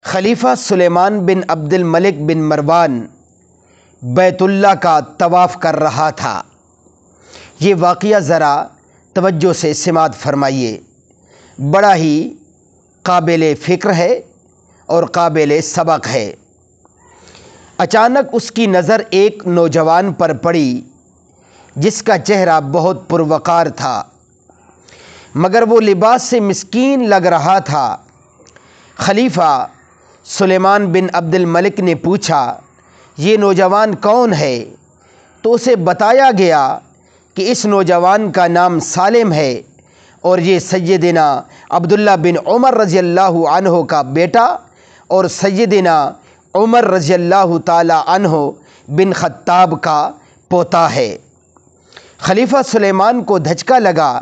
خلیفہ سلیمان بن عبد الملک بن مروان بیت اللہ کا طواف کر رہا تھا۔ یہ واقعہ ذرا توجہ سے سماعت فرمائیے، بڑا ہی قابل فکر ہے اور قابل سبق ہے۔ اچانک اس کی نظر ایک نوجوان پر پڑی جس کا چہرہ بہت پروقار تھا، مگر وہ لباس سے مسکین لگ رہا تھا۔ خلیفہ سلیمان بن عبد الملک نے پوچھا، یہ نوجوان کون ہے؟ تو اسے بتایا گیا کہ اس نوجوان کا نام سالم ہے اور یہ سیدنا عبداللہ بن عمر رضی اللہ عنہ کا بیٹا اور سیدنا عمر رضی اللہ تعالی عنہ بن خطاب کا پوتا ہے۔ خلیفہ سلیمان کو دھچکا لگا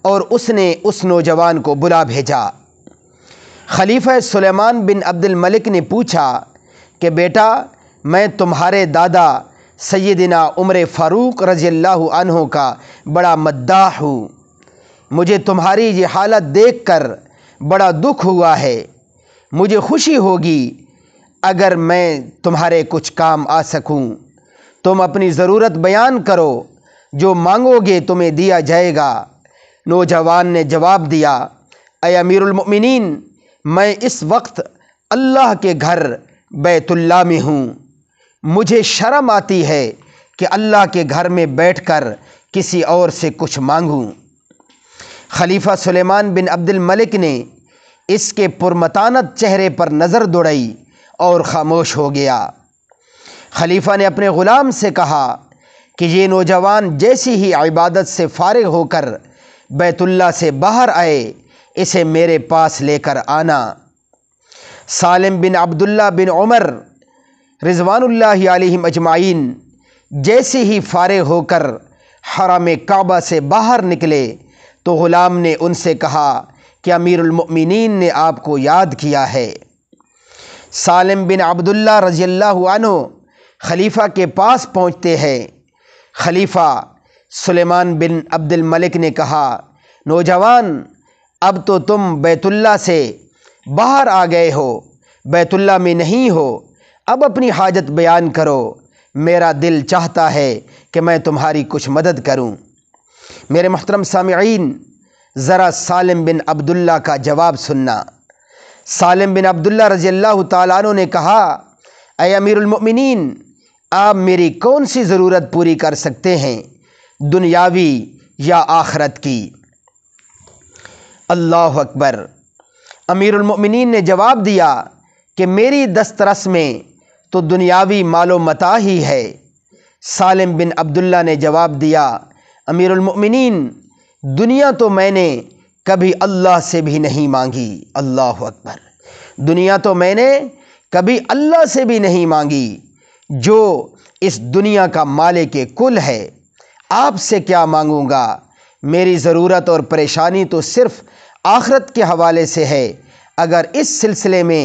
اور اس نے اس نوجوان کو بلا بھیجا۔ خلیفہ سلیمان بن عبد الملک نے پوچھا کہ بیٹا، میں تمہارے دادا سیدنا عمر فاروق رضی اللہ عنہ کا بڑا مداح ہوں، مجھے تمہاری یہ حالت دیکھ کر بڑا دکھ ہوا ہے۔ مجھے خوشی ہوگی اگر میں تمہارے کچھ کام آ سکوں۔ تم اپنی ضرورت بیان کرو، جو مانگو گے تمہیں دیا جائے گا۔ نوجوان نے جواب دیا، اے امیر المؤمنین، میں اس وقت اللہ کے گھر بیت اللہ میں ہوں۔ مجھے شرم آتی ہے کہ اللہ کے گھر میں بیٹھ کر کسی اور سے کچھ مانگوں۔ خلیفہ سلیمان بن عبد الملک نے اس کے پرمتانت چہرے پر نظر دوڑائی اور خاموش ہو گیا۔ خلیفہ نے اپنے غلام سے کہا کہ یہ نوجوان جیسی ہی عبادت سے فارغ ہو کر بیت اللہ سے باہر آئے، اسے میرے پاس لے کر آنا۔ سالم بن عبداللہ بن عمر رضوان اللہ علیہم اجمعین جیسے ہی فارغ ہو کر حرم کعبہ سے باہر نکلے تو غلام نے ان سے کہا کہ امیر المؤمنین نے آپ کو یاد کیا ہے۔ سالم بن عبداللہ رضی اللہ عنہ خلیفہ کے پاس پہنچتے ہیں۔ خلیفہ سلیمان بن عبد الملک نے کہا، نوجوان، اب تو تم بیت اللہ سے باہر آ گئے ہو، بیت اللہ میں نہیں ہو، اب اپنی حاجت بیان کرو۔ میرا دل چاہتا ہے کہ میں تمہاری کچھ مدد کروں۔ میرے محترم سامعین، ذرا سالم بن عبداللہ کا جواب سننا۔ سالم بن عبداللہ رضی اللہ تعالیٰ عنہ نے کہا، اے امیر المؤمنین، آپ میری کون سی ضرورت پوری کر سکتے ہیں، دنیاوی یا آخرت کی؟ اللہ اکبر۔ امیر المؤمنین نے جواب دیا کہ میری دسترس میں تو دنیاوی مال و متاع ہی ہے۔ سالم بن عبداللہ نے جواب دیا، امیر المؤمنین، دنیا تو میں نے کبھی اللہ سے بھی نہیں مانگی۔ اللہ اکبر۔ دنیا تو میں نے کبھی اللہ سے بھی نہیں مانگی، جو اس دنیا کا مالک کل ہے۔ آپ سے کیا مانگوں گا؟ میری ضرورت اور پریشانی تو صرف آخرت کے حوالے سے ہے۔ اگر اس سلسلے میں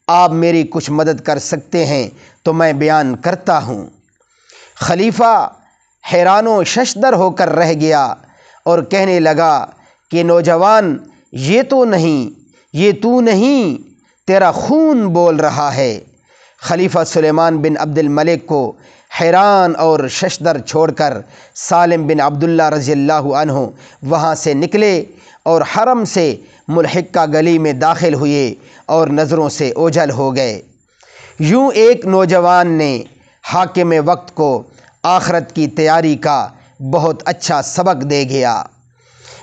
آپ میری کچھ مدد کر سکتے ہیں تو میں بیان کرتا ہوں۔ خلیفہ حیران و ششدر ہو کر رہ گیا اور کہنے لگا کہ نوجوان، یہ تو نہیں، تیرا خون بول رہا ہے۔ خلیفہ سلیمان بن عبد الملک کو حیران اور ششدر چھوڑ کر سالم بن عبداللہ رضی اللہ عنہ وہاں سے نکلے اور حرم سے ملحقہ گلی میں داخل ہوئے اور نظروں سے اوجھل ہو گئے۔ یوں ایک نوجوان نے حاکم وقت کو آخرت کی تیاری کا بہت اچھا سبق دے گیا۔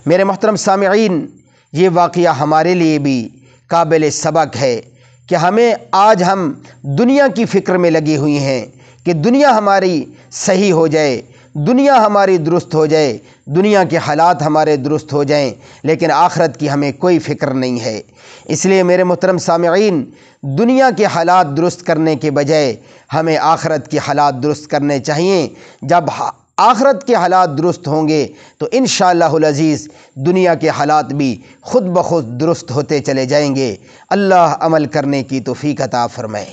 میرے محترم سامعین، یہ واقعہ ہمارے لیے بھی قابل سبق ہے کہ ہم دنیا کی فکر میں لگی ہوئی ہیں کہ دنیا ہماری صحیح ہو جائے، دنیا ہماری درست ہو جائے، دنیا کے حالات ہمارے درست ہو جائیں، لیکن آخرت کی ہمیں کوئی فکر نہیں ہے۔ اس لیے میرے محترم سامعین، دنیا کے حالات درست کرنے کے بجائے ہمیں آخرت کے حالات درست کرنے چاہیے۔ جب آخرت کے حالات درست ہوں گے تو انشاءاللہ العزیز دنیا کے حالات بھی خود بخود درست ہوتے چلے جائیں گے۔ اللہ عمل کرنے کی توفیق عطا فرمائے۔